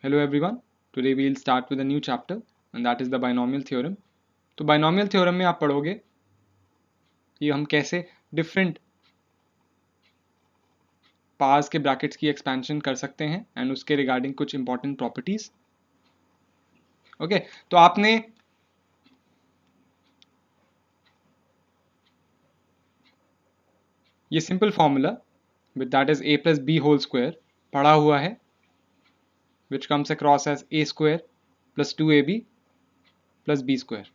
Hello everyone. Today we will start with a new chapter and that is the binomial theorem. तो binomial theorem में आप पढ़ोगे कि हम कैसे different पार्स के ब्रैकेट्स की एक्सपेंशन कर सकते हैं एंड उसके रिगार्डिंग कुछ इंपॉर्टेंट प्रॉपर्टीज. ओके, तो आपने ये simple formula with that is a plus B whole square पढ़ा हुआ है, which comes across as a square plus 2ab plus b square.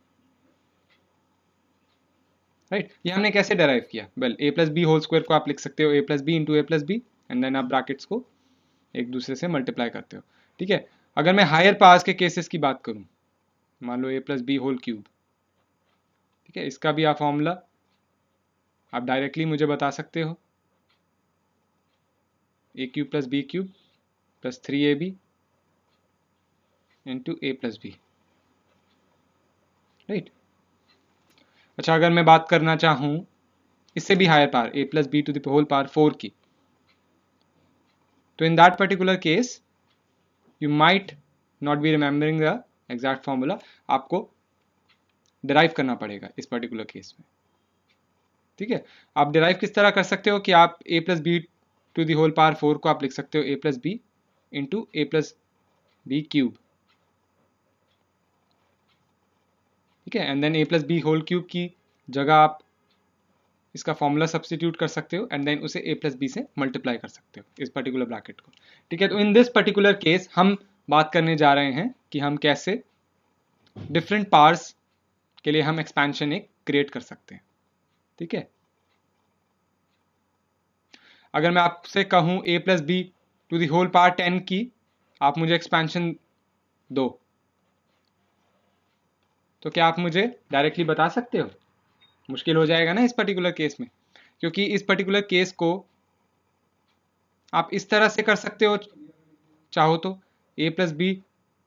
Right, ये हमने कैसे डेराइव किया? Well, a plus B whole square को आप लिख सकते हो a plus B into a plus B and then आप ब्रैकेट्स को एक दूसरे से मल्टीप्लाई करते हो. ठीक है, अगर मैं हायर पार्स के केसेस की बात करूं, मान लो a plus B whole cube, ठीक है, इसका भी आप फॉर्मूला आप डायरेक्टली मुझे बता सकते हो, a cube plus B cube plus 3ab into A plus b. Right, अच्छा, अगर मैं बात करना चाहूं इससे भी higher power a plus B to the whole power 4 की, तो in that particular case you might not be remembering the exact formula. आपको डिराइव करना पड़ेगा इस पर्टिकुलर केस में. ठीक है, आप डिराइव किस तरह कर सकते हो कि आप a plus B to the whole power 4 को आप लिख सकते हो a plus B into A plus B cube. ठीक है, and then a plus B whole cube की जगह आप इसका फॉर्मूला सब्स्टिट्यूट कर सकते हो एंड देन उसे a प्लस बी से मल्टीप्लाई कर सकते हो इस पर्टिकुलर ब्रैकेट को. ठीक है, तो इन दिस पर्टिकुलर केस हम बात करने जा रहे हैं कि हम कैसे डिफरेंट पार्ट्स के लिए हम एक्सपेंशन एक क्रिएट कर सकते हैं. ठीक है, अगर मैं आपसे कहूं a plus B to the whole power 10 की आप मुझे एक्सपेंशन दो, तो क्या आप मुझे डायरेक्टली बता सकते हो? मुश्किल हो जाएगा ना इस पर्टिकुलर केस में, क्योंकि इस पर्टिकुलर केस को आप इस तरह से कर सकते हो चाहो तो a plus B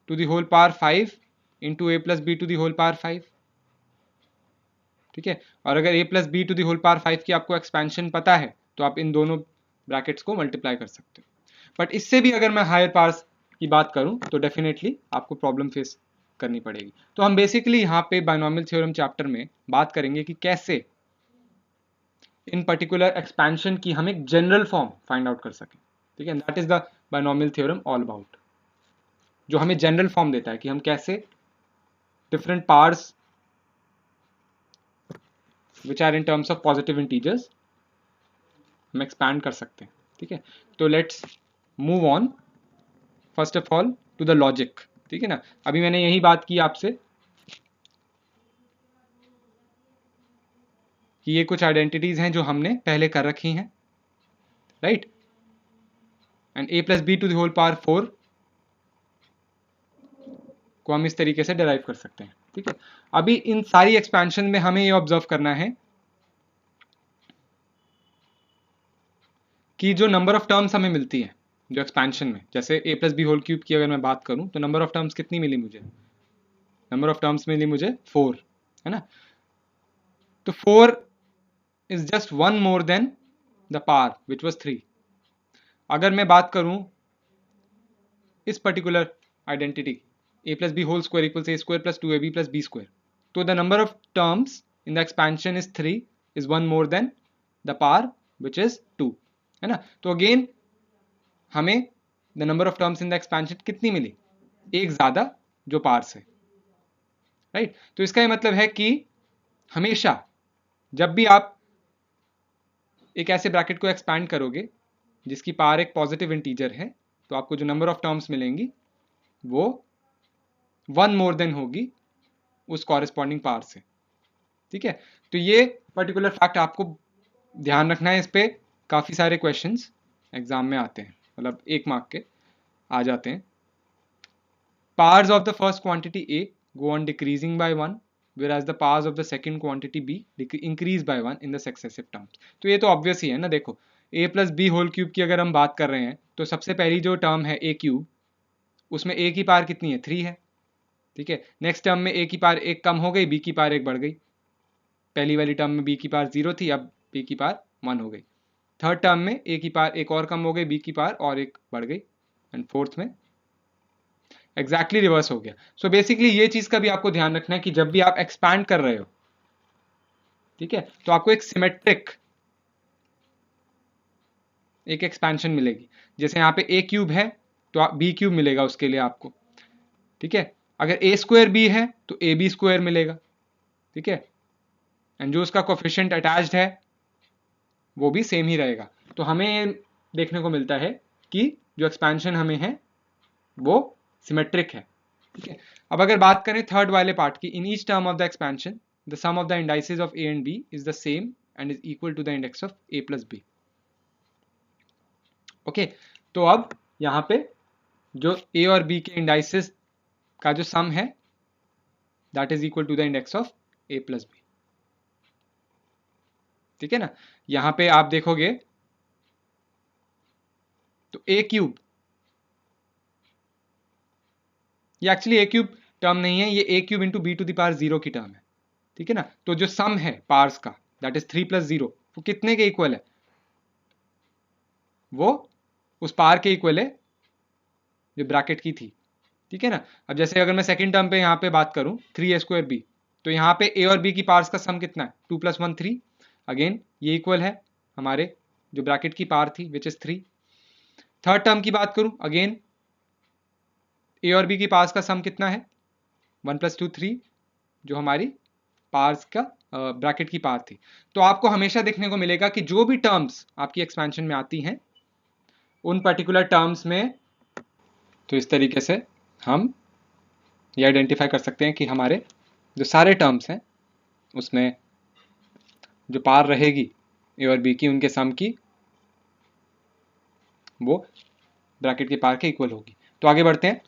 to the whole power 5 into A plus B to the whole power 5. ठीक है, और अगर a plus B to the whole power 5 की आपको एक्सपेंशन पता है तो आप इन दोनों ब्रैकेट्स को मल्टीप्लाई कर सकते हो. बट इससे भी अगर मैं हायर पावर्स की बात करूं तो डेफिनेटली आपको प्रॉब्लम फेस करनी पड़ेगी. तो हम बेसिकली यहाँ पे बायनॉमियल थ्योरम चैप्टर में बात करेंगे कि कैसे इन पर्टिकुलर एक्सपेंशन की हम एक जनरल फॉर्म फाइंड आउट कर सकें. ठीक है, that is the binomial theorem all about, जो हमें जनरल फॉर्म देता है कि हम कैसे different parts which are in terms of positive integers हम एक्सपैंड कर सकते हैं. ठीक है, तो let's move on first of all to the logic. ठीक है ना, अभी मैंने यही बात की आपसे कि ये कुछ आइडेंटिटीज हैं जो हमने पहले कर रखी हैं. Right, and a plus B to the whole power 4 को हम इस तरीके से डिराइव कर सकते हैं. ठीक है, अभी इन सारी एक्सपेंशन में हमें ये ऑब्जर्व करना है कि जो नंबर ऑफ टर्म्स हमें मिलती है जो एक्सपेंशन में, जैसे a plus B whole cube की अगर मैं बात करूं तो नंबर ऑफ टर्म्स कितनी मिली मुझे? नंबर ऑफ टर्म्स मिली मुझे 4, है ना. तो 4 is just one more than the power which was 3. अगर मैं बात करूं इस particular identity a plus B whole square equals a square plus 2ab plus b square, तो the number of terms in the expansion is 3 is one more than the power which is 2, है ना. तो again हमें the number of terms in the expansion कितनी मिली? एक ज्यादा जो पावर से. राइट, तो इसका ये मतलब है कि हमेशा जब भी आप एक ऐसे ब्रैकेट को एक्सपैंड करोगे जिसकी पावर एक पॉजिटिव इंटीजर है, तो आपको जो नंबर ऑफ टर्म्स मिलेंगी वो वन मोर देन होगी उस कॉरेस्पॉन्डिंग पावर से. ठीक है, तो ये पर्टिकुलर फैक्ट आपको ध्यान रखना है. इस पे काफी सारे क्वेश्चंस एग्जाम में आते हैं, मतलब 1 मार्क के आ जाते हैं. Powers of the first quantity A go on decreasing by 1 whereas the powers of the second quantity B increase by 1 in the successive terms. तो ये तो ऑब्वियस ही है ना. देखो, a plus B whole cube की अगर हम बात कर रहे हैं तो सबसे पहली जो टर्म है a क्यूब, उसमें a की पावर कितनी है? 3 है. ठीक है, नेक्स्ट टर्म में a की पावर 1 कम हो गई, b की पावर 1 बढ़ गई. पहली वाली टर्म में b की पावर 0 थी, अब b की पावर 1 हो गई. थर्ड टर्म में a की पावर 1 और कम हो गई, b की पावर और 1 बढ़ गई, एंड फोर्थ में एग्जैक्टली रिवर्स हो गया। सो बेसिकली ये चीज का भी आपको ध्यान रखना है कि जब भी आप एक्सपैंड कर रहे हो, ठीक है, तो आपको एक सिमेट्रिक एक एक्सपेंशन मिलेगी। जैसे यहाँ पे ए क्यूब है तो बी क्यूब मिलेगा उसके लिए आपको, ठीक है। अगर ए स्क्वायर बी है तो ए बी स्क्वायर मिलेगा, ठीक है। एंड जो उसका कोफिशिएंट अटैच्ड है वो भी सेम ही रहेगा। तो हमें देखने को मिलता है कि जो एक्सपेंशन हमें है वो सिमेट्रिक है, ठीक है। अब अगर बात करें थर्ड वाले पार्ट की, in each term of the expansion the sum of the indices of A and B is the same and is equal to the index of A plus B. Okay, तो अब यहाँ पे जो ए और B के indices का जो sum है that is equal to the index of A plus b, ठीक है ना। यहां पे आप देखोगे तो ए क्यूब, ये एक्चुअली ए क्यूब टर्म नहीं है, ये a cube into b to the power 0 की टर्म है, ठीक है ना। तो जो सम है पार्स का दैट इज 3 प्लस 0, वो कितने के इक्वल है, वो उस पार के इक्वल है जो ब्रैकेट की थी, ठीक है ना। अब जैसे अगर मैं सेकंड टर्म पे यहाँ पे बात करूं 3a स्क्वायर बी, तो यहाँ पे ए और बी की पार्स का सम कितना है 2 प्लस 1 3, अगेन ये इक्वल है हमारे जो ब्रैकेट की पार थी विच इज 3। थर्ड टर्म की बात करूं अगेन ए और बी की पार्स का सम कितना है 1 प्लस 2 3, जो हमारी पार्स का ब्रैकेट की पार थी। तो आपको हमेशा देखने को मिलेगा कि जो भी टर्म्स आपकी एक्सपेंशन में आती हैं उन पर्टिकुलर टर्म्स में, तो इस तरीके से हम ये आइडेंटिफाई कर सकते हैं कि हमारे जो सारे टर्म्स हैं उसमें जो पार रहेगी ए और बी की उनके सम की वो ब्रैकेट के पार के इक्वल होगी। तो आगे बढ़ते हैं।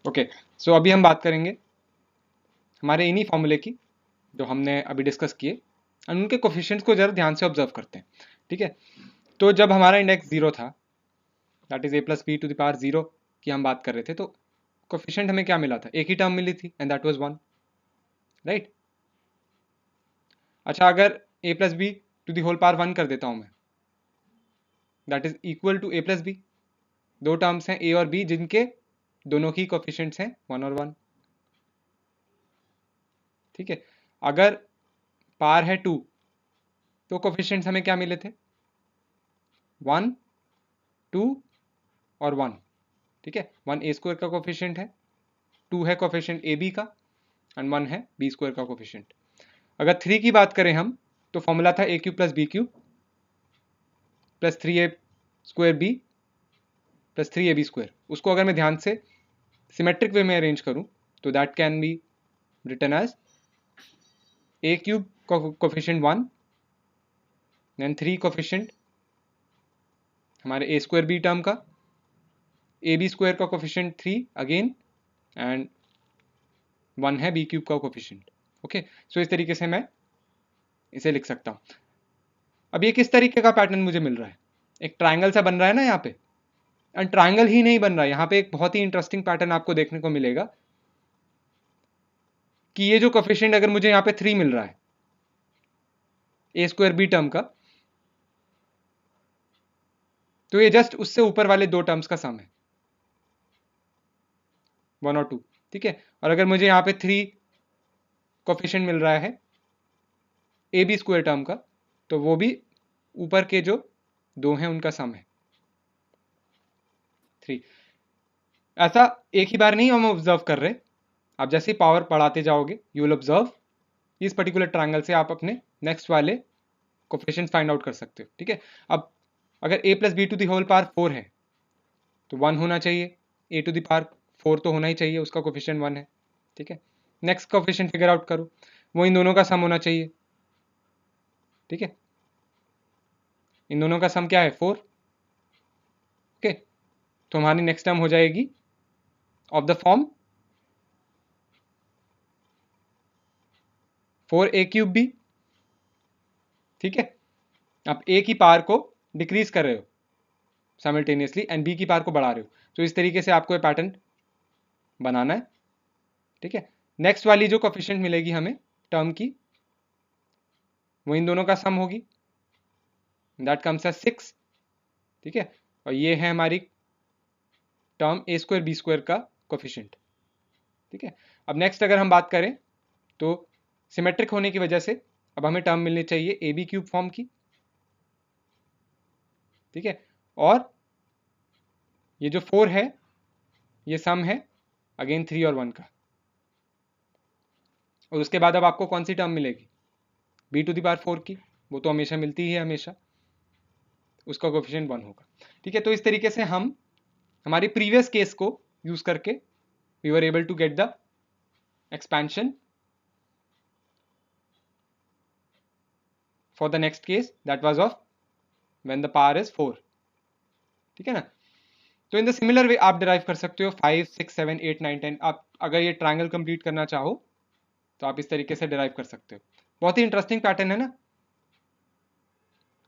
ओके, सो अभी हम बात करेंगे हमारे इन्हीं फॉर्मूले की जो हमने अभी डिस्कस किए और उनके कोफिशिएंट्स को जरा ध्यान से ऑब्जर्व करते हैं, ठीक है। तो जब हमारा इंडेक्स 0 था that is A plus B to the power 0 की हम बात कर रहे थे, तो कोफिशिएंट हमें क्या मिला था, एक ही टर्म मिली थी एंड दैट वाज 1, राइट। अच्छा, अगर a plus B to the whole power 1 कर देता हूं मैं that is equal to a plus b, दो टर्म्स हैं ए और बी जिनके दोनों की कोफिशिएंट्स हैं 1 और 1, ठीक है। अगर पार है 2 तो कोफिशिएंट्स हमें क्या मिले थे 1 2 और 1, ठीक है। 1 ए स्क्वायर का कोफिशिएंट है, 2 है कोफिशिएंट ए बी का एंड 1 है बी स्क्वायर का कोफिशिएंट। अगर 3 की बात करें हम तो फॉर्मूला था a cube plus B cube plus 3a square b plus 3ab square. उसको अगर मैं ध्यान से सिमेट्रिक वे में अरेंज करूं तो that can be written as A cube coefficient 1 then 3 coefficient हमारे ए स्क्वायर बी टर्म का, ए बी स्क्वायर का कोफिशिएंट 3 अगेन एंड 1 है बी क्यूब का कोफिशिएंट। ओके, सो इस तरीके से मैं इसे लिख सकता हूं। अब ये किस तरीके का पैटर्न मुझे मिल रहा है, एक ट्राइंगल सा बन रहा है ना यहाँ पे, एंड ट्राइंगल ही नहीं बन रहा है, यहाँ पे एक बहुत ही इंटरेस्टिंग पैटर्न आपको देखने को मिलेगा कि ये जो कोफिशिएंट अगर मुझे यहाँ पे 3 मिल रहा है ए स्क्वायर बी टर्म का, तो ये जस्ट उससे ऊपर वाले दो टर्म्स का सम है 1 और 2, ठीक है। और अगर मुझे यहाँ पे 3 कोफिशिएंट मिल रहा है ए बी स्क्वायर टर्म का, तो वो भी ऊपर के जो दो हैं उनका सम है 3। ऐसा एक ही बार नहीं हम ऑब्जर्व कर रहे, आप जैसे ही पावर बढ़ाते जाओगे यू विल ऑब्जर्व इस पर्टिकुलर ट्रायंगल से आप अपने नेक्स्ट वाले कोफिशिएंट्स फाइंड आउट कर सकते हो, ठीक है। अब अगर a plus B to the whole power 4 है तो 1 होना चाहिए, a टू दी पावर 4 तो होना ही चाहिए, उसका कोफिशिएंट 1 है, ठीक है। नेक्स्ट कोफिशिएंट फिगर आउट करो, वो इन दोनों का सम होना चाहिए, ठीक है। इन दोनों का सम क्या है 4, ओके। तो हमारी नेक्स्ट टर्म हो जाएगी of the form 4a cube B, ठीक है। आप a की पावर को डिक्रीज कर रहे हो साइमल्टेनियसली एंड बी की पावर को बढ़ा रहे हो। तो इस तरीके से आपको ये पैटर्न बनाना है, ठीक है। नेक्स्ट वाली जो कोफिशिएंट मिलेगी हमें टर्म की, वो इन दोनों का सम होगी, दैट कम्स एज 6, ठीक है। और ये है हमारी टर्म ए स्क्वायर बी स्क्वायर का कोफिशिएंट, ठीक है। अब नेक्स्ट अगर हम बात करें तो सिमेट्रिक होने की वजह से अब हमें टर्म मिलनी चाहिए ए बी क्यूब फॉर्म की, ठीक है। और ये जो 4 है ये सम है अगेन 3 और 1 का। और उसके बाद अब आपको कौन सी टर्म मिलेगी, बी टू द पावर 4 की, वो तो हमेशा मिलती ही है हमेशा, उसका कोफिशिएंट 1 होगा, ठीक है। तो इस तरीके से हम हमारी प्रीवियस केस को यूज करके we were able to get the expansion for the next case that was of when the power is 4, ठीक है ना। तो इन द सिमिलर वे आप डिराइव कर सकते हो 5, 6, 7, 8, 9, 10। आप अगर ये ट्रायंगल कंप्लीट करना चाहो तो आप इस तरीके से डिराइव कर सकते हो। बहुत ही इंटरेस्टिंग पैटर्न है ना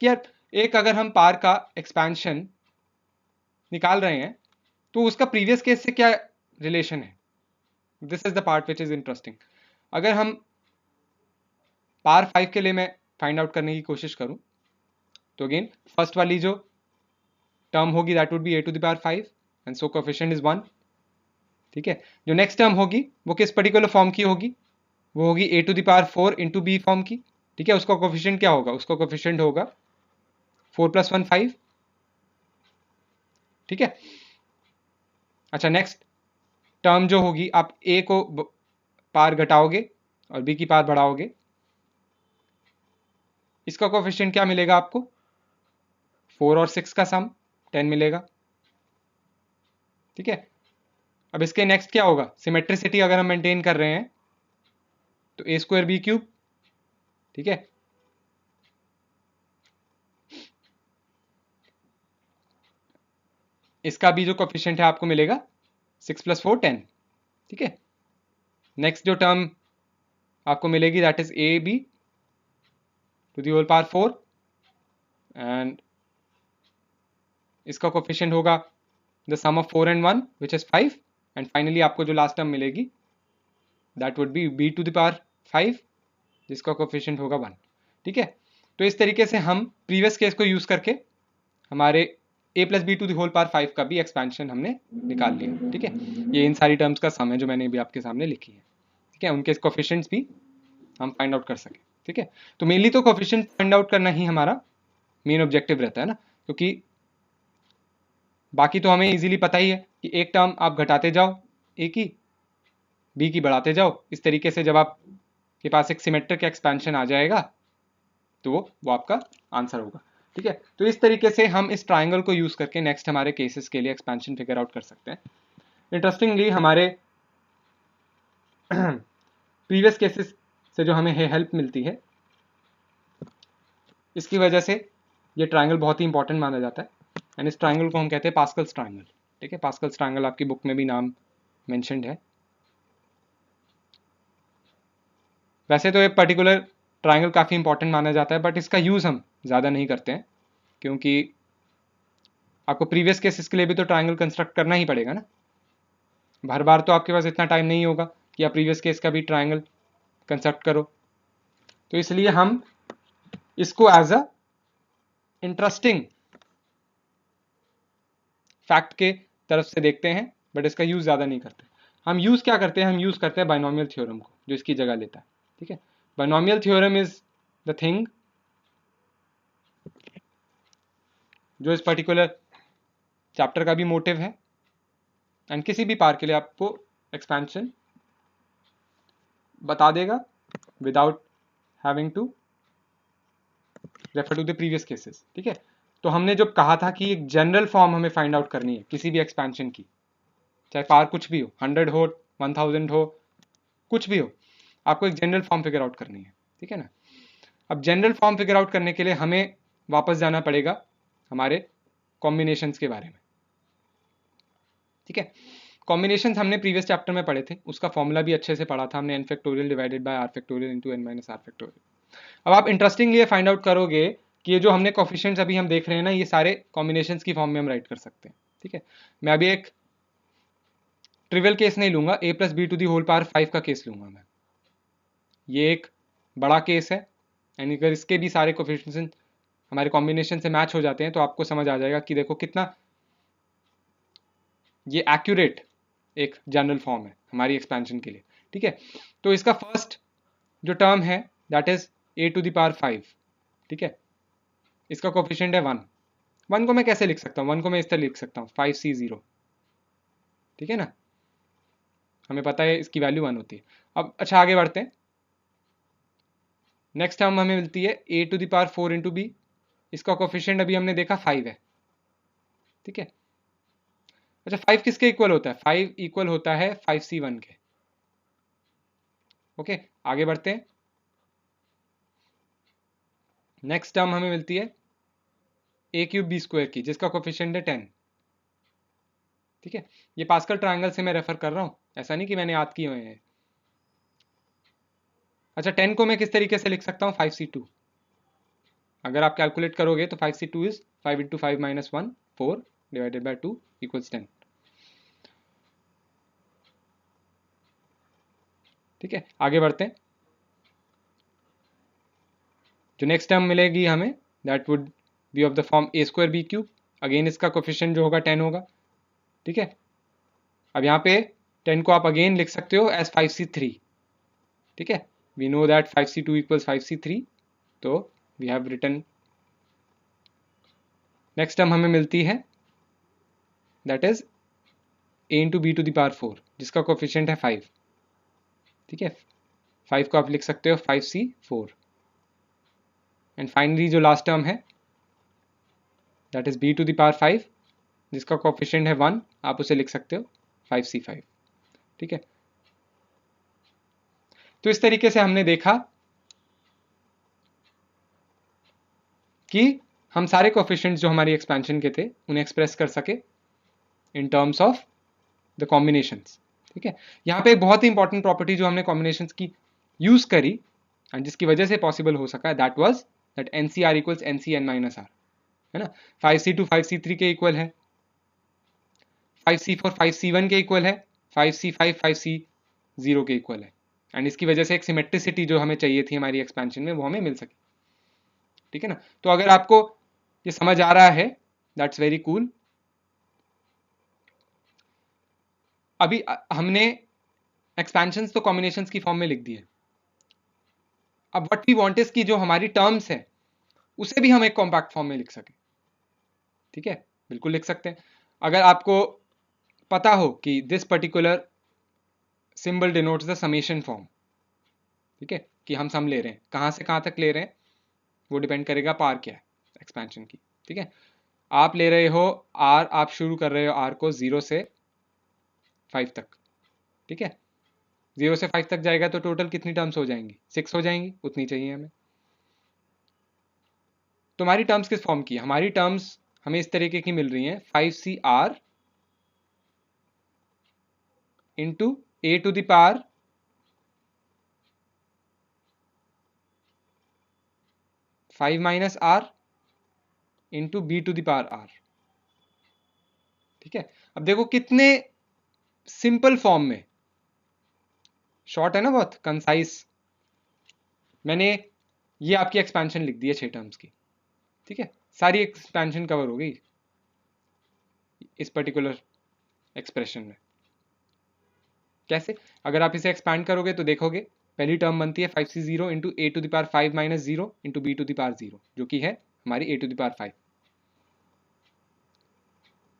कि यार एक अगर हम पावर का एक्सपेंशन निकाल रहे हैं तो उसका प्रीवियस केस से क्या रिलेशन है, this is the part which is interesting. अगर हम पावर 5 के लिए मैं फाइंड आउट करने की कोशिश करूं तो अगेन फर्स्ट वाली जो टर्म होगी that would be A to the power 5 and so coefficient is 1, ठीक है। जो नेक्स्ट टर्म होगी वो किस पर्टिकुलर फॉर्म की होगी, वो होगी a to the power 4 into b form की, ठीक है। उसका कोएफिशिएंट क्या होगा, उसका कोएफिशिएंट होगा 4 + 1 5, ठीक है। अच्छा नेक्स्ट टर्म जो होगी आप ए को पावर घटाओगे और बी की पावर बढ़ाओगे, इसका कोएफिशिएंट क्या मिलेगा आपको, 4 और 6 का सम 10 मिलेगा, ठीक है। अब इसके नेक्स्ट क्या होगा, सिमेट्रिसिटी अगर हम मेंटेन कर रहे हैं तो ए स्क्वायर बी क्यूब, ठीक है। इसका भी जो कोएफिशिएंट है आपको मिलेगा 6 + 4 10, ठीक है। नेक्स्ट जो टर्म आपको मिलेगी that is a b to the whole power 4 and इसका कोएफिशिएंट होगा the sum of 4 and 1 which is 5 and finally आपको जो लास्ट टर्म मिलेगी that would be b to the power 5 जिसका कोएफिशिएंट होगा 1, ठीक है। तो इस तरीके से हम प्रीवियस केस को यूज करके हमारे a + b to the whole power 5 का भी एक्सपेंशन हमने निकाल लिया, ठीक है। ये इन सारी टर्म्स का सम है जो मैंने भी आपके सामने लिखी है, ठीक है। उनके कोएफिशिएंट्स भी हम फाइंड आउट कर सके, ठीक है। तो मेनली तो कोएफिशिएंट फाइंड आउट करना ही हमारा मेन ऑब्जेक्टिव रहता है ना, क्योंकि बाकी तो हमें इजीली पता ही है कि एक टर्म आप घटाते जाओ ए की, बी की बढ़ाते जाओ, इस तरीके से जब आप के पास एक सिमेट्रिक एक्सपेंशन आ जाएगा तो वो आपका आंसर होगा, ठीक है। तो इस तरीके से हम इस ट्रायंगल को यूज करके नेक्स्ट हमारे केसेस के लिए एक्सपेंशन फिगर आउट कर सकते हैं। इंटरेस्टिंगली हमारे प्रीवियस केसेस से जो हमें हेल्प मिलती है इसकी वजह से ये ट्रायंगल बहुत ही इंपॉर्टेंट माना जाता है एंड इस ट्रायंगल को हम कहते हैं पास्कल्स ट्रायंगल, ठीक है। पास्कल्स ट्रायंगल आपकी बुक में भी नाम मेंशन्ड है। वैसे तो ये पर्टिकुलर ट्रायंगल काफ़ी इंपॉर्टेंट माना जाता है बट इसका यूज़ हम ज़्यादा नहीं करते हैं क्योंकि आपको प्रीवियस केसेस के लिए भी तो ट्रायंगल कंस्ट्रक्ट करना ही पड़ेगा ना, हर बार तो आपके पास इतना टाइम नहीं होगा कि आप प्रीवियस केस का भी ट्रायंगल कंस्ट्रक्ट करो। तो इसलिए हम इसको एज अ इंटरेस्टिंग फैक्ट के तरफ से देखते हैं बट इसका यूज़ ज़्यादा नहीं करते। हम यूज़ क्या करते हैं, हम यूज़ करते हैं बाइनोमियल थ्योरम को जो इसकी जगह लेता है, ठीक है। Binomial theorem is the thing जो इस पर्टिकुलर चैप्टर का भी मोटिव है एंड किसी भी पार के लिए आपको एक्सपेंशन बता देगा without having to refer to the previous cases, ठीक है। तो हमने जब कहा था कि एक जनरल फॉर्म हमें फाइंड आउट करनी है किसी भी एक्सपेंशन की, चाहे पार कुछ भी हो, 100 हो, 1000 हो, कुछ भी हो, आपको एक जनरल फॉर्म फिगर आउट करनी है, ठीक है ना। अब जनरल फॉर्म फिगर आउट करने के लिए हमें वापस जाना पड़ेगा हमारे कॉम्बिनेशंस के बारे में, ठीक है। कॉम्बिनेशंस हमने प्रीवियस चैप्टर में पढ़े थे, उसका फॉर्मूला भी अच्छे से पढ़ा था हमने, n factorial divided by r factorial into n - r factorial. अब आप इंटरेस्टिंगली फाइंड आउट करोगे कि ये जो हमने कोफिशिएंट्स अभी हम देख रहे हैं ना, ये सारे कॉम्बिनेशंस की फॉर्म में हम राइट कर सकते हैं। ठीक है, मैं अभी एक ट्रिवियल केस नहीं लूंगा, a plus B to the whole power 5 का केस लूंगा मैं। ये एक बड़ा केस है, यानी अगर इसके भी सारे कोफिशिएंट्स हमारे कॉम्बिनेशन से मैच हो जाते हैं तो आपको समझ आ जाएगा कि देखो कितना ये एक्यूरेट एक जनरल फॉर्म है हमारी एक्सपेंशन के लिए। ठीक है, तो इसका फर्स्ट जो टर्म है that is a to the power 5। ठीक है, इसका कोफिशिएंट है 1। 1 को मैं कैसे लिख सकता हूँ? 1 को मैं इस तरह लिख सकता हूँ 5c0। ठीक है ना, हमें पता है इसकी वैल्यू 1 होती है। अब अच्छा आगे बढ़ते हैं। नेक्स्ट टर्म हमें मिलती है a to the power 4 into b. इसका कोफिशिएंट अभी हमने देखा 5 है। ठीक है, अच्छा 5 किसके इक्वल होता है? 5 इक्वल होता है 5c1 के। ओके, आगे बढ़ते हैं। नेक्स्ट टर्म हमें मिलती है a क्यूब बी स्क्वायर की, जिसका कोफिशिएंट है 10। ठीक है, ये पास्कल ट्रायंगल से मैं रेफर कर रहा हूं, ऐसा नहीं कि मैंने याद किए हुए हैं। अच्छा 10 को मैं किस तरीके से लिख सकता हूँ? 5c2। अगर आप कैलकुलेट करोगे तो 5c2 is 5 into 5 minus 1, 4 divided by 2 equals 10। ठीक है, आगे बढ़ते हैं। जो नेक्स्ट टर्म मिलेगी हमें that would be of the form a square b cube. Again इसका कोफिशिएंट जो होगा 10 होगा। ठीक है, अब यहाँ पे 10 को आप अगेन लिख सकते हो एज 5c3। ठीक है, we know that 5c2 equals 5c3, तो we have written. Next term हमें मिलती है that is a into b to the power 4, जिसका कोफिशिएंट है 5। ठीक है, 5 को आप लिख सकते हो 5c4। एंड फाइनली जो लास्ट टर्म है that is b to the power 5, जिसका कोफिशिएंट है 1, आप उसे लिख सकते हो 5c5। ठीक है, तो इस तरीके से हमने देखा कि हम सारे कोफिशिएंट्स जो हमारी एक्सपेंशन के थे उन्हें एक्सप्रेस कर सके इन टर्म्स ऑफ द कॉम्बिनेशंस। ठीक है, यहाँ पे एक बहुत ही इंपॉर्टेंट प्रॉपर्टी जो हमने कॉम्बिनेशंस की यूज करी एंड जिसकी वजह से पॉसिबल हो सका that was that NCR equals NCN minus r, है ना। 5c2 5c3 के इक्वल है, 5c4 5c1 के इक्वल है, 5c5 5c0 के इक्वल है। एंड इसकी वजह से एक सिमेट्रिसिटी जो हमें चाहिए थी हमारी एक्सपेंशन में वो हमें मिल सकी। ठीक है ना, तो अगर आपको ये समझ आ रहा है दैट्स वेरी कूल। अभी हमने एक्सपेंशंस तो कॉम्बिनेशंस की फॉर्म में लिख दिए। अब व्हाट वी वांट इज कि जो हमारी टर्म्स है उसे भी हम एक कॉम्पैक्ट फॉर्म में लिख सके। ठीक है, बिल्कुल लिख सकते हैं। अगर आपको पता हो कि this particular symbol denotes the summation form, ठीक है, कि हम सम ले रहे हैं, कहां से कहां तक ले रहे हैं वो डिपेंड करेगा पार क्या है एक्सपेंशन की। ठीक है, आप ले रहे हो आर, आप शुरू कर रहे हो आर को 0 से 5 तक। ठीक है, 0 से 5 तक जाएगा तो टोटल कितनी टर्म्स हो जाएंगी? 6 हो जाएंगी, उतनी चाहिए हमें। तो हमारी टर्म्स किस फॉर्म की? हमारी टर्म्स हमें इस तरीके की मिल रही हैं 5cr into a to the power 5 minus r into b to the power r. ठीक है, अब देखो कितने सिंपल फॉर्म में, शॉर्ट है ना, बहुत कंसाइज। मैंने ये आपकी एक्सपेंशन लिख दी है 6 टर्म्स की। ठीक है, सारी एक्सपेंशन कवर हो गई इस पर्टिकुलर एक्सप्रेशन में। कैसे? अगर आप इसे एक्सपैंड करोगे तो देखोगे पहली टर्म बनती है 5c0 into a to the power 5 minus 0 into b to the power 0, जो कि है हमारी a to the power 5।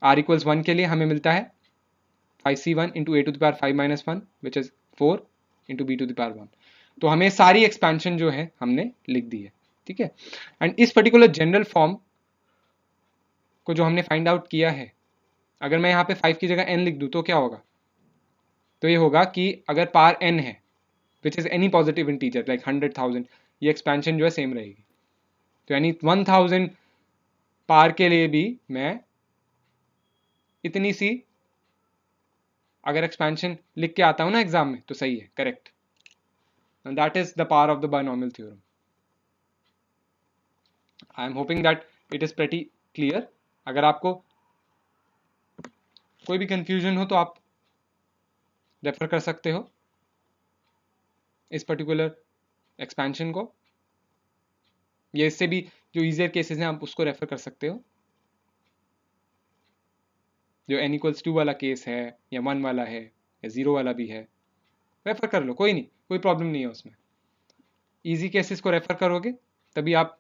R equals 1 के लिए हमें मिलता है 5c1 into a to the power 5 minus 1 which is 4 into b to the power 1। तो हमें सारी एक्सपेंशन जो है हमने लिख दी है। ठीक है, एंड इस पर्टिकुलर जनरल फॉर्म को जो हमने फाइंड आउट किया है, अगर मैं यहाँ पे 5 की जगह n लिख दूँ तो क्या होगा? तो ये होगा कि अगर पावर n है which is any positive integer like 100,000, ये एक्सपेंशन जो है सेम रहेगी। तो यानी 1000 पार के लिए भी मैं इतनी सी अगर एक्सपेंशन लिख के आता हूं ना एग्जाम में तो सही है, correct. And that is the power of the binomial theorem. I am hoping that it is pretty clear. अगर आपको कोई भी कंफ्यूजन हो तो आप रेफर कर सकते हो इस पर्टिकुलर एक्सपेंशन को, या इससे भी जो इजियर केसेस हैं आप उसको रेफर कर सकते हो. जो n इक्वल्स 2 वाला केस है या 1 वाला है या 0 वाला भी है, रेफर कर लो, कोई नहीं, कोई प्रॉब्लम नहीं है उसमें. इजी केसेस को रेफर करोगे तभी आप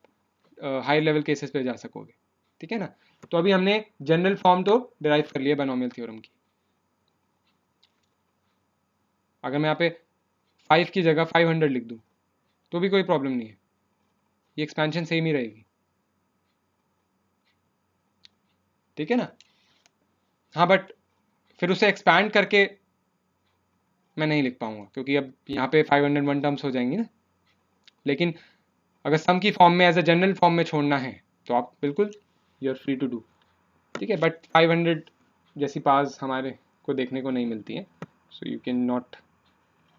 हाई लेवल केसेस पे जा सकोगे. ठीक है ना. तो अभी हमने जनरल फॉर्म तो डिराइव कर लिया बायनोमियल थ्योरम की. अगर मैं यहाँ पे 5 की जगह 500 लिख दूं तो भी कोई प्रॉब्लम नहीं है, ये एक्सपेंशन सेम ही रहेगी. ठीक है ना. हाँ, बट फिर उसे एक्सपैंड करके मैं नहीं लिख पाऊंगा क्योंकि अब यहाँ पे 501 टर्म्स हो जाएंगी ना. लेकिन अगर सम की फॉर्म में एज अ जनरल फॉर्म में छोड़ना है तो आप बिल्कुल you are free to do. ठीक है. बट 500 जैसी पार्स हमारे को देखने को नहीं मिलती है, सो यू कैन नॉट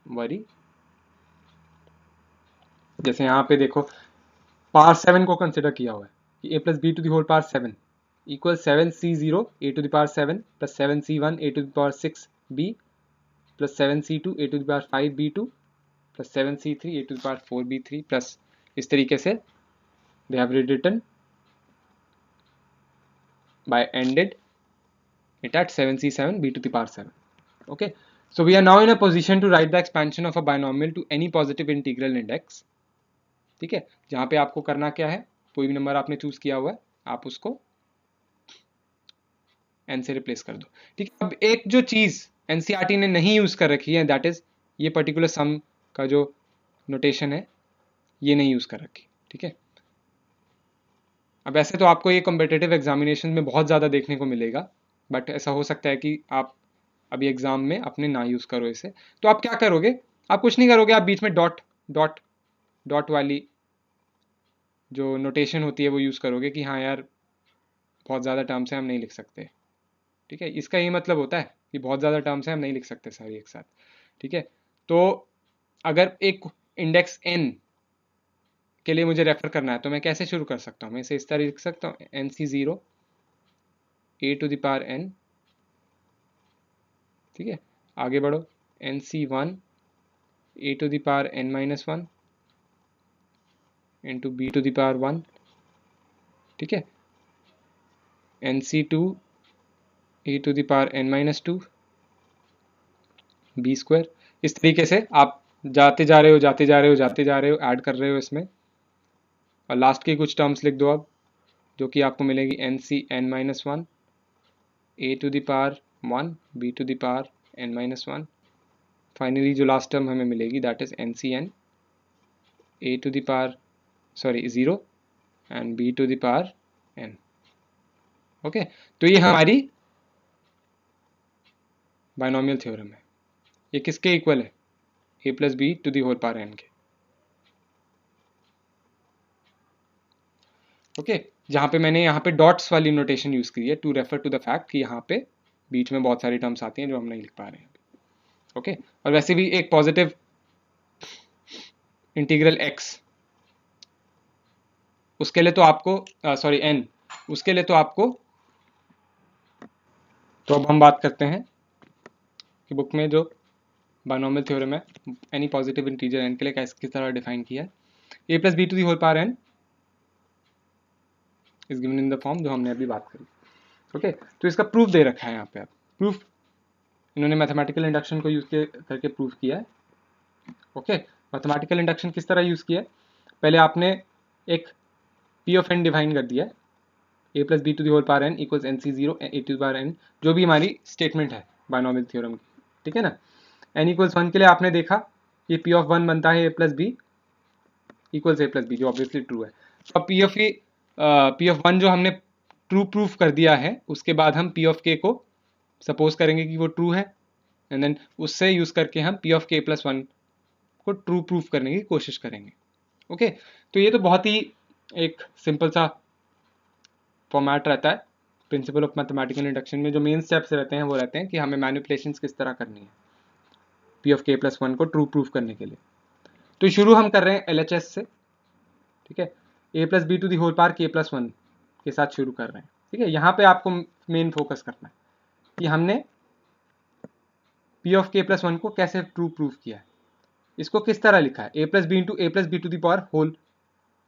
वरी. जैसे यहाँ पे देखो पावर 7 को कंसिडर किया हुआ है कि a plus B to the whole power 7 equal 7c0 a to the power 7 plus 7c1 a to the power 6b plus 7c2 a to the power 5b2 plus 7c3 a to the power 4b3 plus इस तरीके से they have rewritten by ended it at 7c7 b to the power 7. Okay, so we are now in a position to write the expansion of a binomial to any positive integral index. ठीक है. जहां पे आपको करना क्या है, कोई भी नंबर आपने चूज किया हुआ है आप उसको n से रिप्लेस कर दो. ठीक है. अब एक जो चीज एनसीईआरटी ने नहीं यूज कर रखी है दैट इज ये पर्टिकुलर सम का जो नोटेशन है ये नहीं यूज कर रखी. ठीक है. अब ऐसे तो आपको ये कॉम्पिटिटिव एग्जामिनेशन में बहुत ज़्यादा देखने को मिलेगा, बट ऐसा हो सकता है कि आप अभी एग्जाम में अपने ना यूज़ करो इसे. तो आप क्या करोगे, आप कुछ नहीं करोगे, आप बीच में डॉट डॉट डॉट वाली जो नोटेशन होती है वो यूज़ करोगे कि हाँ यार बहुत ज़्यादा टर्म्स हैं हम नहीं लिख सकते. ठीक है. इसका यही मतलब होता है कि बहुत ज़्यादा टर्म्स हैं हम नहीं लिख सकते सारी एक साथ. ठीक है. तो अगर एक इंडेक्स n के लिए मुझे रेफर करना है तो मैं कैसे शुरू कर सकता हूँ, मैं इसे इस तरह लिख सकता हूँ nc0 a to the power n. ठीक है. आगे बढ़ो nc1 a to the power n minus 1 into b to the power 1. ठीक है. nc2 a to the power n minus 2 b square. इस तरीके से आप जाते जा रहे हो जाते जा रहे हो जाते जा रहे हो, ऐड कर रहे हो इसमें, और लास्ट की कुछ टर्म्स लिख दो अब जो कि आपको मिलेगी nc n minus 1 a to the power 1 b to the power n minus 1. Finally जो लास्ट टर्म हमें मिलेगी that is ncn a to the power 0 and b to the power n. Okay. तो ये हमारी बायनोमियल थ्योरम है. ये किसके equal है, a plus B to the whole power n के. ओके. जहां पे मैंने यहाँ पे डॉट्स वाली नोटेशन यूज की है to refer to the fact कि यहाँ पे बीच में बहुत सारी टर्म्स आती हैं जो हम नहीं लिख पा रहे हैं. ओके. और वैसे भी एक पॉजिटिव इंटीग्रल x उसके लिए तो आपको n उसके लिए तो आपको, तो अब हम बात करते हैं कि बुक में जो बायनोमियल थ्योरम है एनी पॉजिटिव इंटीजर n के लिए किस तरह डिफाइन किया है. a plus B to the whole power n is given in the form जो हमने अभी बात करी. ओके. तो इसका प्रूफ दे रखा है यहाँ पे. आप प्रूफ इन्होंने मैथमेटिकल इंडक्शन को यूज करके प्रूफ किया है. ओके. मैथमेटिकल इंडक्शन किस तरह यूज किया है, पहले आपने एक p ऑफ n डिफाइन कर दिया है a plus B to the whole power n equals nc0 a to the power n जो भी हमारी स्टेटमेंट है बायनोमियल थ्योरम की. ठीक है ना. n इक्वल्स 1 के लिए आपने देखा कि p ऑफ 1 बनता है a plus b equals a plus b जो ऑब्वियसली ट्रू है. तो अब p ऑफ 1 जो हमने ट्रू प्रूफ कर दिया है उसके बाद हम p ऑफ k को सपोज करेंगे कि वो ट्रू है एंड देन उससे यूज करके हम p ऑफ k प्लस 1 को ट्रू प्रूफ करने की कोशिश करेंगे. ओके. तो ये तो बहुत ही एक सिंपल सा फॉर्मेट रहता है प्रिंसिपल ऑफ मैथमेटिकल इंडक्शन में. जो मेन स्टेप्स रहते हैं वो रहते हैं कि हमें मैनिपुलेशंस किस तरह करनी है p ऑफ k प्लस 1 को ट्रू प्रूफ करने के लिए. तो शुरू हम कर रहे हैं LHS से. ठीक है. A plus B to the whole power k plus one के साथ शुरू कर रहे हैं। ठीक है, यहाँ पे आपको मेन फोकस करना है कि हमने P of k plus one को कैसे ट्रू प्रूफ किया है, इसको किस तरह लिखा है, a plus B into A plus B to the power whole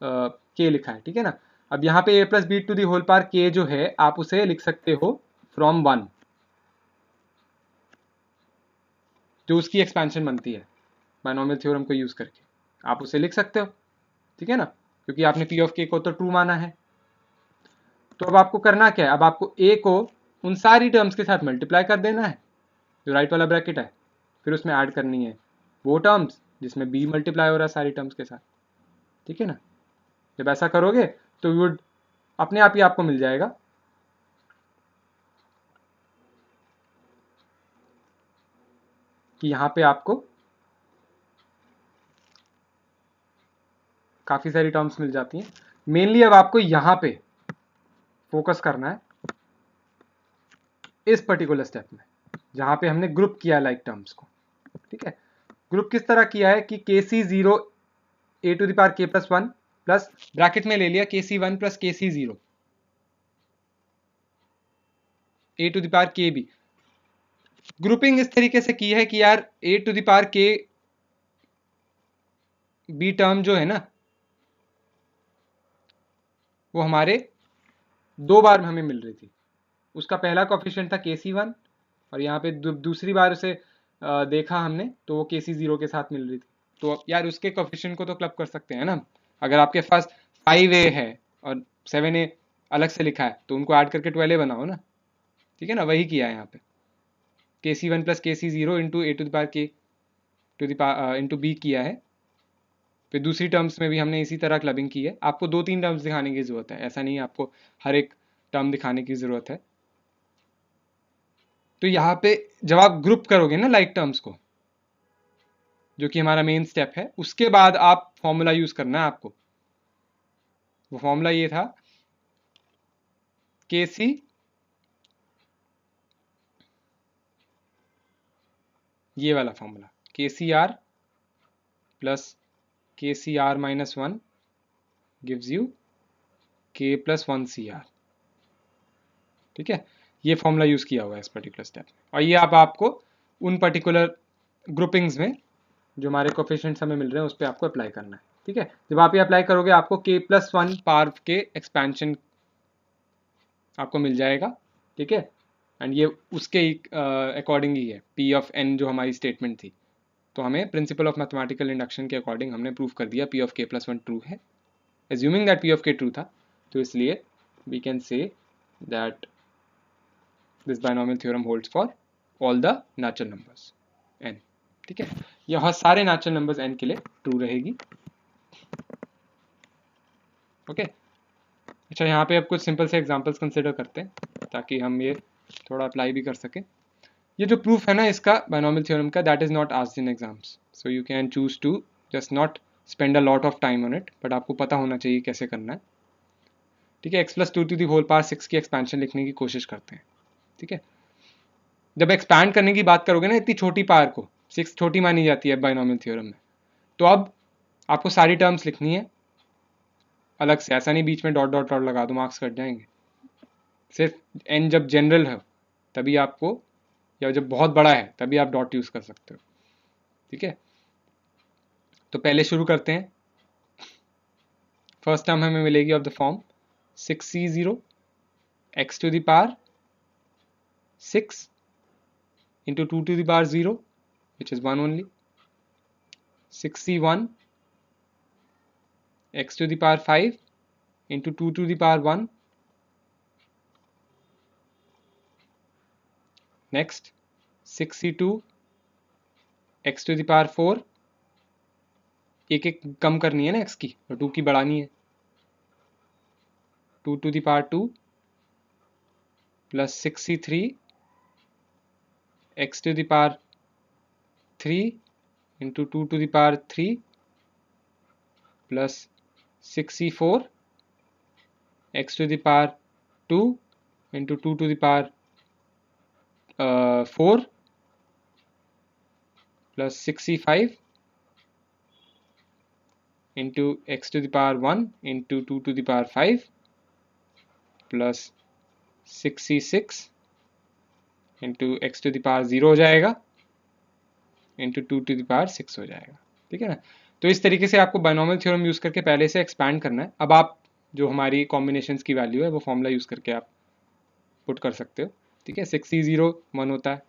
k लिखा है। ठीक है ना, अब यहाँ पे a plus B to the whole power k जो है आप उसे लिख सकते हो फ्रॉम वन, जो उसकी एक्सपेंशन बनती है बायनॉमियल थ्योरम को यूज करके, आप उसे लिख सकते हो। ठीक है ना, क्योंकि आपने पी ऑफ के को तो ट्रू माना है। तो अब आपको करना क्या है, अब आपको ए को उन सारी टर्म्स के साथ मल्टीप्लाई कर देना है जो राइट वाला ब्रैकेट है, फिर उसमें ऐड करनी है वो टर्म्स जिसमें बी मल्टीप्लाई हो रहा है सारी टर्म्स के साथ। ठीक है ना, जब ऐसा करोगे तो वुड अपने आप ही आपको मिल जाएगा कि यहाँ पे आपको काफी सारी टर्म्स मिल जाती हैं। मेनली अब आपको यहाँ पे फोकस करना है इस पर्टिकुलर स्टेप में जहां पे हमने ग्रुप किया लाइक टर्म्स को। ठीक है, ग्रुप किस तरह किया है कि k C zero a to the power k plus one plus bracket में ले लिया k C one plus k C zero a to the power k b. Grouping इस तरीके से की है कि यार a to the power k b term जो है ना वो हमारे दो बार हमें मिल रही थी। उसका पहला कोफिशिएंट था के सी वन और यहाँ पे दूसरी बार उसे देखा हमने तो वो के सी जीरो के साथ मिल रही थी। तो यार उसके कोफिशिएंट को तो क्लब कर सकते हैं ना, अगर आपके पास 5a है और 7a अलग से लिखा है तो उनको ऐड करके 12a बनाओ ना। ठीक है ना, वही किया है यहाँ पे, के C one plus k C zero into a to the power k to the power into b किया है। फिर दूसरी टर्म्स में भी हमने इसी तरह क्लबिंग की है। आपको 2-3 टर्म्स दिखाने की जरूरत है, ऐसा नहीं है आपको हर एक टर्म दिखाने की जरूरत है। तो यहाँ पे जब आप ग्रुप करोगे ना लाइक टर्म्स को, जो कि हमारा मेन स्टेप है, उसके बाद आप फॉर्मूला यूज करना है आपको। वो फॉर्मूला ये था के सी ये वाला फॉर्मूला के C r plus k C r minus one gives you k plus one C r. ठीक है, ये फॉर्मूला यूज किया हुआ है इस पर्टिकुलर स्टेप में, और ये आपको उन पर्टिकुलर ग्रुपिंग्स में जो हमारे कोफिशिएंट्स हमें मिल रहे हैं उस पर आपको अप्लाई करना है। ठीक है, जब आप ये अप्लाई करोगे आपको के प्लस वन पावर के एक्सपेंशन आपको मिल जाएगा। ठीक है, एंड ये उसके अकॉर्डिंग ही है पी ऑफ एन जो हमारी स्टेटमेंट थी। तो हमें प्रिंसिपल ऑफ मैथमेटिकल इंडक्शन के अकॉर्डिंग हमने प्रूव कर दिया P of k plus one true है, assuming that P of k true था। तो इसलिए we can say that this binomial theorem holds for all the natural numbers n। ठीक है, यह सारे नेचुरल नंबर्स n के लिए ट्रू रहेगी। ओके, अच्छा यहाँ पे अब कुछ सिंपल से एग्जांपल्स कंसिडर करते हैं ताकि हम ये थोड़ा अप्लाई भी कर सकें। ये जो प्रूफ है ना इसका बायनॉमियल थ्योरम का, that is not asked in exams, so you can choose to just not spend a lot of time on it, but आपको पता होना चाहिए कैसे करना है। ठीक है, x plus two to the whole power 6 की एक्सपेंशन लिखने की कोशिश करते हैं। ठीक है, जब एक्सपैंड करने की बात करोगे ना इतनी छोटी पावर को 6 छोटी मानी जाती है बायनॉमियल थ्योरम में, तो अब आपको सारी टर्म्स लिखनी है अलग से, ऐसा नहीं बीच में डॉट डॉट डॉट लगा दो मार्क्स कट जाएंगे। सिर्फ n जब जनरल है तभी आपको, या जब बहुत बड़ा है तभी आप डॉट यूज कर सकते हो। ठीक है, तो पहले शुरू करते हैं। फर्स्ट टर्म हमें मिलेगी of the form 6c0 x to the power 6 into 2 to the power 0 which is 1 only, 6c1 x to the power 5 into 2 to the power 1, next 6c2 x to the power 4, एक एक कम करनी है ना x की और 2 की बढ़ानी है, 2 to the power 2 plus 6c3 x to the power 3 into 2 to the power 3 plus 6c4 x to the power 2 into 2 to the power 4 plus 6c5 into x to the power 1 into 2 to the power 5 plus 6c6 into x to the power 0 हो जाएगा into 2 to the power 6 हो जाएगा। ठीक है ना। तो इस तरीके से आपको बायनॉमियल थ्योरम यूज़ करके पहले से एक्सपैंड करना है। अब आप जो हमारी कॉम्बिनेशंस की वैल्यू है वो फॉर्मूला यूज़ करके आप पुट कर सकते हो। ठीक है, 6c0 1 होता है,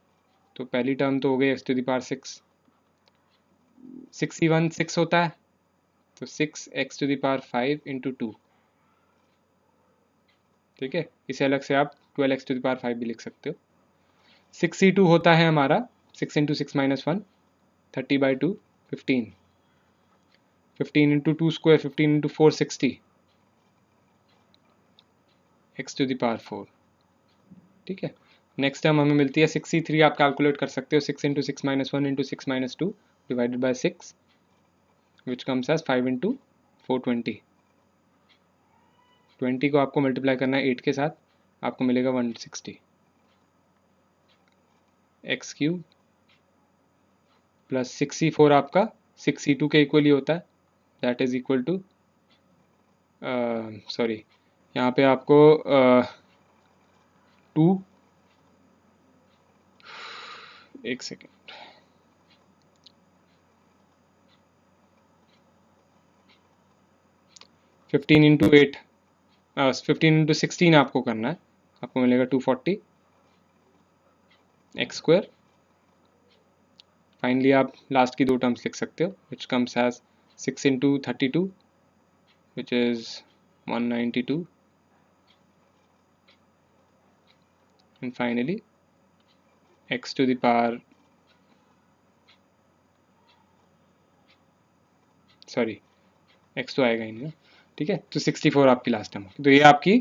तो पहली टर्म तो हो गई x to the power 6, 6c1 6 होता है, तो 6 x to the power 5 into 2। ठीक है, इसे अलग से आप 12 एक्स टू द पावर 5 भी लिख सकते हो। 6c2 होता है हमारा 6 into 6 minus 1, 30/2 15, 15 into 2 square 15 into 4 60 x to the power 4। ठीक है, नेक्स्ट टर्म हमें मिलती है 6c3, आप कैलकुलेट कर सकते हो 6 into 6 minus 1 into 6 minus 2 divided by 6 which comes as 5 into 420। 20 को आपको मल्टीप्लाई करना है 8 के साथ, आपको मिलेगा 160 एक्स क्यूब प्लस 6c4 आपका 6c2 के इक्वली होता है, that is equal to sorry यहाँ पे आपको 2 एक सेकेंड 15 इंटू 8 15 इंटू 16 आपको करना है, आपको मिलेगा 240 एक्स स्क्वायर। फाइनली आप लास्ट की दो टर्म्स लिख सकते हो which comes as 6 into 32 which is 192 and finally x to the power sorry x तो आएगा ही नहीं ना। ठीक है, तो 64 आपकी लास्ट टर्म होगी। तो ये आपकी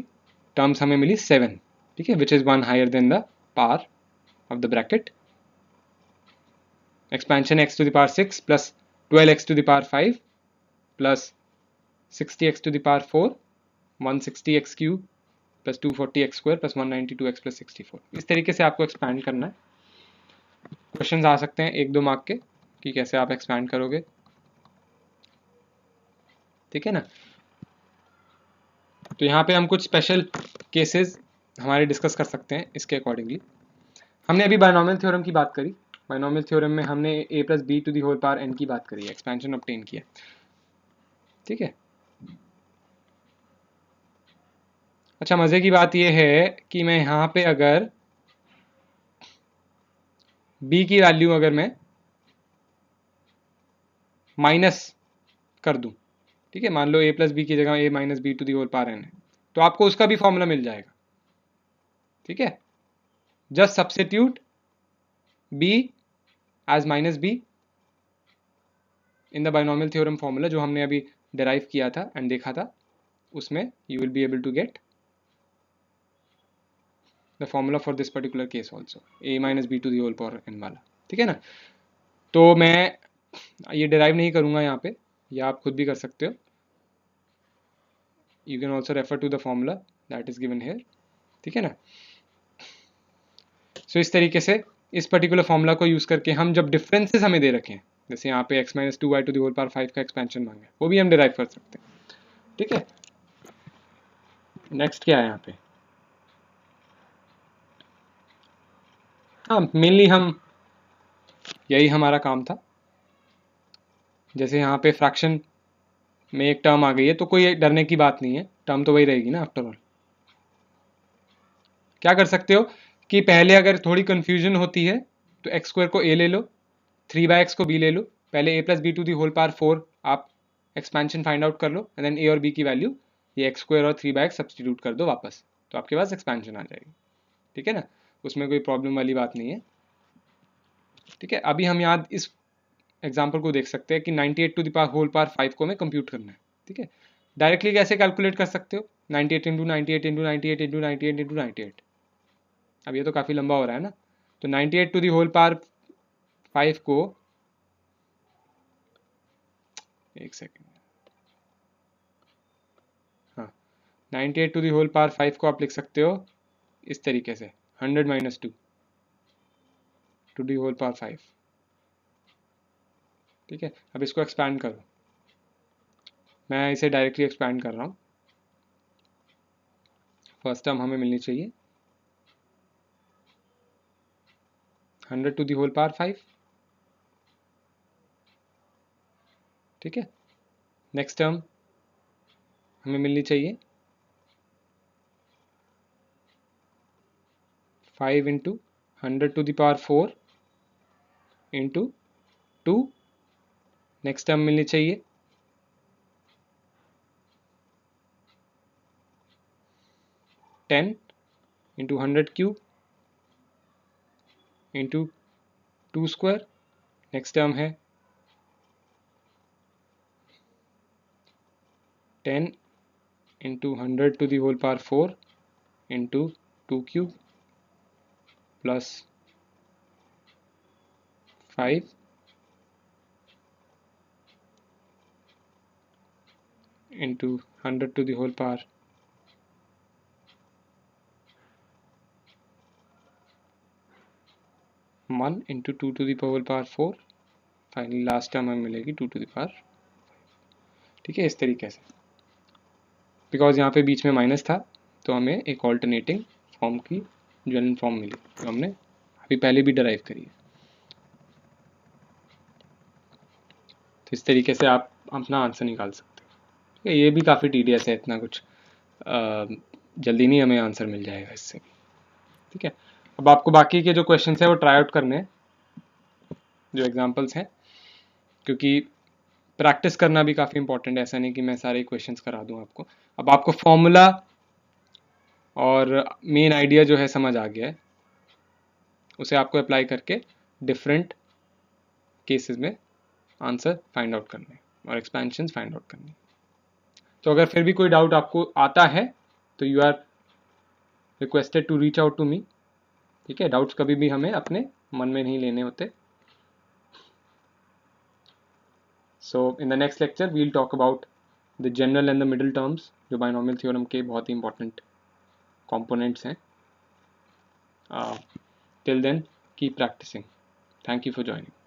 टर्म्स हमें मिली 7। ठीक है, which is 1 higher than the power of the bracket. Expansion x to the power 6 plus 12x to the power 5 plus 60x to the power 4 160x cube plus 240x square plus 192x plus 64। इस तरीके से आपको expand करना है। Questions आ सकते हैं 1-2 mark के कि कैसे आप एक्सपैंड करोगे। ठीक है ना। तो यहाँ पे हम कुछ स्पेशल केसेस हमारे डिस्कस कर सकते हैं इसके अकॉर्डिंगली। हमने अभी बायनॉमियल थ्योरम की बात करी। बायनॉमियल थ्योरम में हमने a plus B to the whole power n की बात करी है, एक्सपेंशन ऑब्टेन किया। ठीक है, अच्छा मज़े की बात यह है कि मैं यहाँ पे अगर b की वैल्यू अगर मैं माइनस कर दूं, ठीक है, मान लो a प्लस बी की जगह a minus b to the whole power n है, तो आपको उसका भी फॉर्मूला मिल जाएगा। ठीक है, just substitute b as minus b in the binomial theorem formula जो हमने अभी डिराइव किया था एंड देखा था, उसमें you will be able to get the formula for this particular case also, a minus b to the whole power n वाला। ठीक है ना। तो मैं ये डिराइव नहीं करूंगा यहाँ पे, या आप खुद भी कर सकते हो। You can also refer to the formula that is given here. ठीक है ना। सो इस तरीके से इस पर्टिकुलर फॉर्मूला को यूज करके हम जब डिफरेंसेस हमें दे रखे हैं, जैसे यहाँ पे x minus 2y to the whole power 5 का एक्सपेंशन मांगे, वो भी हम डिराइव कर सकते हैं। ठीक है, नेक्स्ट क्या है यहाँ पे। हाँ, मेनली हम यही हमारा काम था। जैसे यहाँ पे फ्रैक्शन में एक टर्म आ गई है तो कोई डरने की बात नहीं है, टर्म तो वही रहेगी ना आफ्टर ऑल। क्या कर सकते हो कि पहले अगर थोड़ी कंफ्यूजन होती है तो एक्स स्क्वायर को a ले लो, 3/x को b ले लो, पहले a plus B to the whole power 4 आप एक्सपेंशन फाइंड आउट कर लो एंड देन a और b की वैल्यू ये एक्स स्क्वायर और 3/x सब्सटीट्यूट कर दो वापस, तो आपके पास एक्सपेंशन आ जाएगी। ठीक है ना, उसमें कोई प्रॉब्लम वाली बात नहीं है। ठीक है, अभी हम यहाँ इस एग्जाम्पल को देख सकते हैं कि 98 to the power whole power 5 को हमें कंप्यूट करना है। ठीक है, डायरेक्टली कैसे कैलकुलेट कर सकते हो, 98 इंटू 98 इंटू 98 इंटू 98 इंटू 98। अब ये तो काफ़ी लंबा हो रहा है ना, तो 98 टू दी होल पावर 5 को, एक सेकेंड, हाँ, 98 टू दी होल पावर 5 को आप लिख सकते हो इस तरीके से 100 minus 2 to the whole power 5। ठीक है, अब इसको एक्सपैंड करो, मैं इसे डायरेक्टली एक्सपैंड कर रहा हूँ। फर्स्ट टर्म हमें मिलनी चाहिए 100 टू द होल पावर 5, ठीक है। नेक्स्ट टर्म हमें मिलनी चाहिए 5 into 100 to the power 4 into 2। Next term मिलनी चाहिए 10 into 100 cube into 2 square. Next term है 10 into 100 to the whole power 4 into 2 cube plus 5 into 100 to the whole power 1 into 2 to the whole power 4। Finally last term हमें मिलेगी 2 to the power, ठीक है। इस तरीके से, बिकॉज यहाँ पे बीच में माइनस था तो हमें एक ऑल्टरनेटिंग फॉर्म की जनरल फॉर्म मिली जो हमने अभी पहले भी डराइव करी है। तो इस तरीके से आप अपना आंसर निकाल सकते हो, ठीक है। ये भी काफ़ी टीडियस है, इतना कुछ जल्दी नहीं हमें आंसर मिल जाएगा इससे, ठीक है। अब आपको बाकी के जो क्वेश्चन है वो ट्राई आउट करने हैं, जो एग्जाम्पल्स हैं, क्योंकि प्रैक्टिस करना भी काफ़ी इंपॉर्टेंट है। ऐसा नहीं कि मैं सारे क्वेश्चंस करा दूं आपको। अब आपको फॉर्मूला और मेन आइडिया जो है समझ आ गया है, उसे आपको अप्लाई करके डिफरेंट केसेस में आंसर फाइंड आउट करने और एक्सपेंशंस फाइंड आउट करने। तो अगर फिर भी कोई डाउट आपको आता है तो you are requested to reach out to me, ठीक है। डाउट्स कभी भी हमें अपने मन में नहीं लेने होते। So in the next lecture we'll talk about the general and the middle terms, जो बाइनोमियल थ्योरम के बहुत ही इंपॉर्टेंट components हैं। Till then, keep practicing. Thank you for joining.